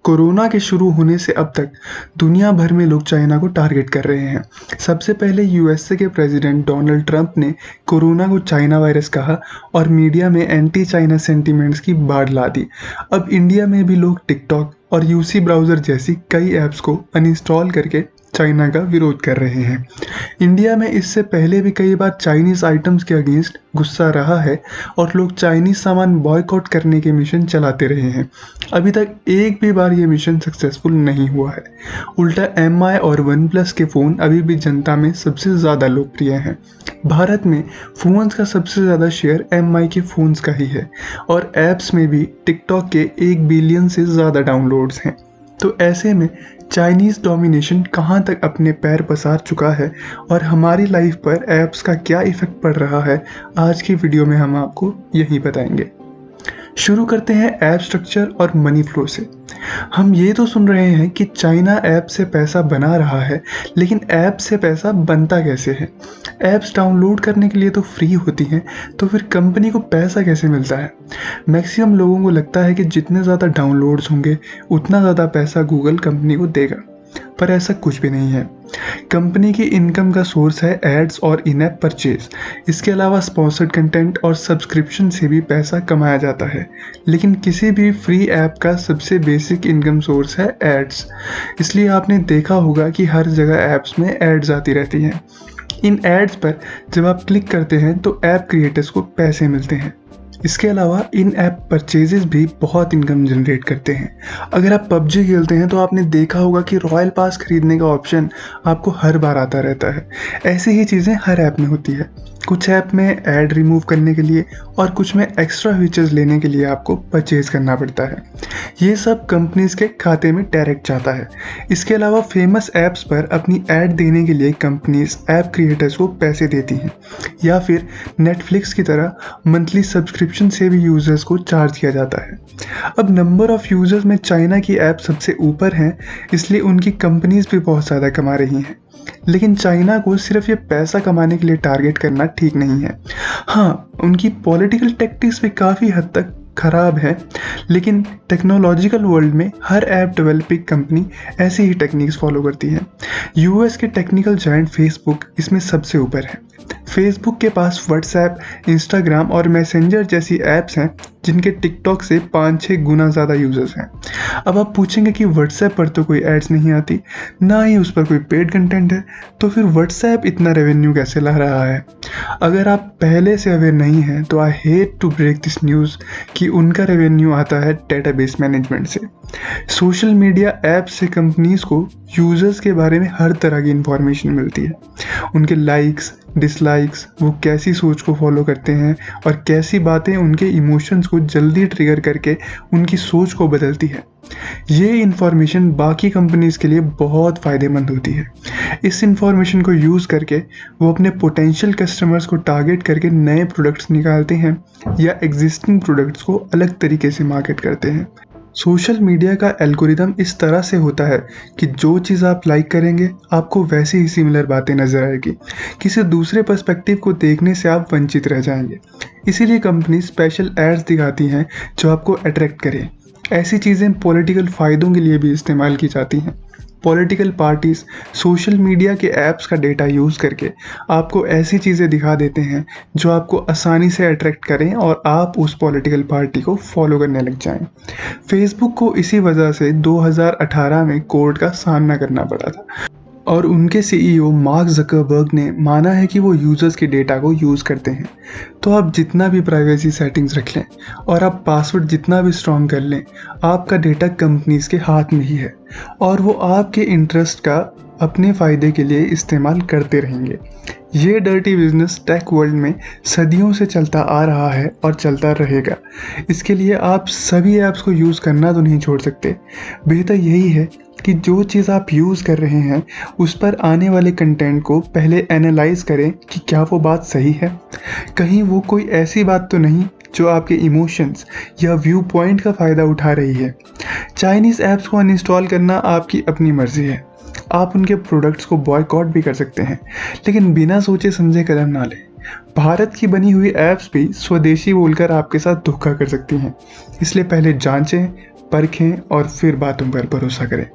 Corona के शुरू होने से अब तक दुनिया भर में लोग चाइना को टारगेट कर रहे हैं। सबसे पहले यूएसए के प्रेसिडेंट डोनाल्ड ट्रंप ने कोरोना को चाइना वायरस कहा और मीडिया में एंटी चाइना सेंटीमेंट्स की बाढ़ ला दी। अब इंडिया में भी लोग टिकटॉक और यूसी ब्राउज़र जैसी कई ऐप्स को अनइंस्टॉल करके चाइना का विरोध कर रहे हैं। इंडिया में इससे पहले भी कई बार चाइनीज़ आइटम्स के अगेंस्ट गुस्सा रहा है और लोग चाइनीज़ सामान बॉयकॉट करने के मिशन चलाते रहे हैं। अभी तक एक भी बार ये मिशन सक्सेसफुल नहीं हुआ है। उल्टा एमआई और वन प्लस के फ़ोन अभी भी जनता में सबसे ज़्यादा लोकप्रिय हैं। भारत में फ़ोन्स का सबसे ज़्यादा शेयर एमआई के फ़ोन्स का ही है और ऐप्स में भी टिकटॉक के 1 बिलियन से ज़्यादा डाउनलोड्स हैं। तो ऐसे में चाइनीज़ डोमिनेशन कहाँ तक अपने पैर पसार चुका है और हमारी लाइफ पर ऐप्स का क्या इफ़ेक्ट पड़ रहा है, आज की वीडियो में हम आपको यही बताएंगे। शुरू करते हैं ऐप स्ट्रक्चर और मनी फ्लो से। हम ये तो सुन रहे हैं कि चाइना ऐप से पैसा बना रहा है, लेकिन ऐप से पैसा बनता कैसे है? ऐप्स डाउनलोड करने के लिए तो फ्री होती हैं, तो फिर कंपनी को पैसा कैसे मिलता है? मैक्सिमम लोगों को लगता है कि जितने ज़्यादा डाउनलोड्स होंगे उतना ज़्यादा पैसा गूगल कंपनी को देगा, पर ऐसा कुछ भी नहीं है। कंपनी की इनकम का सोर्स है एड्स और इन ऐप परचेज। इसके अलावा स्पॉन्सर्ड कंटेंट और सब्सक्रिप्शन से भी पैसा कमाया जाता है, लेकिन किसी भी फ्री ऐप का सबसे बेसिक इनकम सोर्स है एड्स। इसलिए आपने देखा होगा कि हर जगह ऐप्स में एड्स आती रहती हैं। इन एड्स पर जब आप क्लिक करते हैं तो ऐप क्रिएटर्स को पैसे मिलते हैं। इसके अलावा इन ऐप परचेजेस भी बहुत इनकम जनरेट करते हैं। अगर आप पबजी खेलते हैं तो आपने देखा होगा कि रॉयल पास खरीदने का ऑप्शन आपको हर बार आता रहता है। ऐसी ही चीज़ें हर ऐप में होती है। कुछ ऐप में ऐड रिमूव करने के लिए और कुछ में एक्स्ट्रा फीचर्स लेने के लिए आपको परचेज करना पड़ता है। ये सब कंपनीज के खाते में डायरेक्ट जाता है। इसके अलावा फेमस ऐप्स पर अपनी ऐड देने के लिए कंपनीज ऐप क्रिएटर्स को पैसे देती हैं, या फिर नेटफ्लिक्स की तरह मंथली सब्सक्रिप्शन से भी यूजर्स को चार्ज किया जाता है। अब नंबर ऑफ यूजर्स में चाइना की ऐप सबसे ऊपर हैं, इसलिए उनकी कंपनीज भी बहुत ज़्यादा कमा रही हैं। लेकिन चाइना को सिर्फ ये पैसा कमाने के लिए टारगेट करना ठीक नहीं है। हाँ, उनकी पॉलिटिकल टैक्टिक्स भी काफ़ी हद तक खराब है, लेकिन टेक्नोलॉजिकल वर्ल्ड में हर ऐप डेवलपिंग कंपनी ऐसी ही टेक्निक्स फॉलो करती है। यूएस के टेक्निकल जायंट फेसबुक इसमें सबसे ऊपर है। फेसबुक के पास व्हाट्सएप, इंस्टाग्राम और मैसेंजर जैसी ऐप्स हैं जिनके टिकटॉक से 5-6 गुना ज़्यादा यूज़र्स हैं। अब आप पूछेंगे कि व्हाट्सएप पर तो कोई एड्स नहीं आती, ना ही उस पर कोई पेड कंटेंट है, तो फिर व्हाट्सएप इतना रेवेन्यू कैसे ला रहा है? अगर आप पहले से अवेयर नहीं हैं तो I hate to break this news कि उनका रेवेन्यू आता है डेटाबेस मैनेजमेंट से। सोशल मीडिया ऐप से कंपनीज को यूज़र्स के बारे में हर तरह की इंफॉर्मेशन मिलती है। उनके लाइक्स, डिसलाइक्स, वो कैसी सोच को फॉलो करते हैं और कैसी बातें उनके इमोशंस को जल्दी ट्रिगर करके उनकी सोच को बदलती है। ये इंफॉर्मेशन बाकी कंपनीज के लिए बहुत फ़ायदेमंद होती है। इस इंफॉर्मेशन को यूज़ करके वो अपने पोटेंशियल कस्टमर्स को टारगेट करके नए प्रोडक्ट्स निकालते हैं या एग्जिस्टिंग प्रोडक्ट्स को अलग तरीके से मार्केट करते हैं। सोशल मीडिया का एल्गोरिदम इस तरह से होता है कि जो चीज़ आप लाइक करेंगे आपको वैसे ही सिमिलर बातें नज़र आएगी। किसी दूसरे पर्सपेक्टिव को देखने से आप वंचित रह जाएंगे। इसीलिए कंपनी स्पेशल एड्स दिखाती हैं जो आपको अट्रैक्ट करें। ऐसी चीज़ें पॉलिटिकल फ़ायदों के लिए भी इस्तेमाल की जाती हैं। पॉलिटिकल पार्टीज़ सोशल मीडिया के ऐप्स का डेटा यूज़ करके आपको ऐसी चीज़ें दिखा देते हैं जो आपको आसानी से अट्रैक्ट करें और आप उस पॉलिटिकल पार्टी को फॉलो करने लग जाएं। फेसबुक को इसी वजह से 2018 में कोर्ट का सामना करना पड़ा था और उनके सीईओ मार्क ज़करबर्ग ने माना है कि वो यूज़र्स के डेटा को यूज़ करते हैं। तो आप जितना भी प्राइवेसी सेटिंग्स रख लें और आप पासवर्ड जितना भी स्ट्रॉन्ग कर लें, आपका डेटा कंपनीज के हाथ में ही है और वो आपके इंटरेस्ट का अपने फ़ायदे के लिए इस्तेमाल करते रहेंगे। ये डर्टी बिजनेस टेक वर्ल्ड में सदियों से चलता आ रहा है और चलता रहेगा। इसके लिए आप सभी ऐप्स को यूज़ करना तो नहीं छोड़ सकते। बेहतर यही है कि जो चीज़ आप यूज़ कर रहे हैं उस पर आने वाले कंटेंट को पहले एनालाइज करें कि क्या वो बात सही है, कहीं वो कोई ऐसी बात तो नहीं जो आपके इमोशंस या व्यू पॉइंट का फ़ायदा उठा रही है। चाइनीज़ ऐप्स को अनइंस्टॉल करना आपकी अपनी मर्ज़ी है। आप उनके प्रोडक्ट्स को बॉयकॉट भी कर सकते हैं, लेकिन बिना सोचे समझे कदम ना लें। भारत की बनी हुई ऐप्स भी स्वदेशी बोलकर आपके साथ धोखा कर सकती हैं, इसलिए पहले जांचें, परखें और फिर बातों पर भरोसा करें।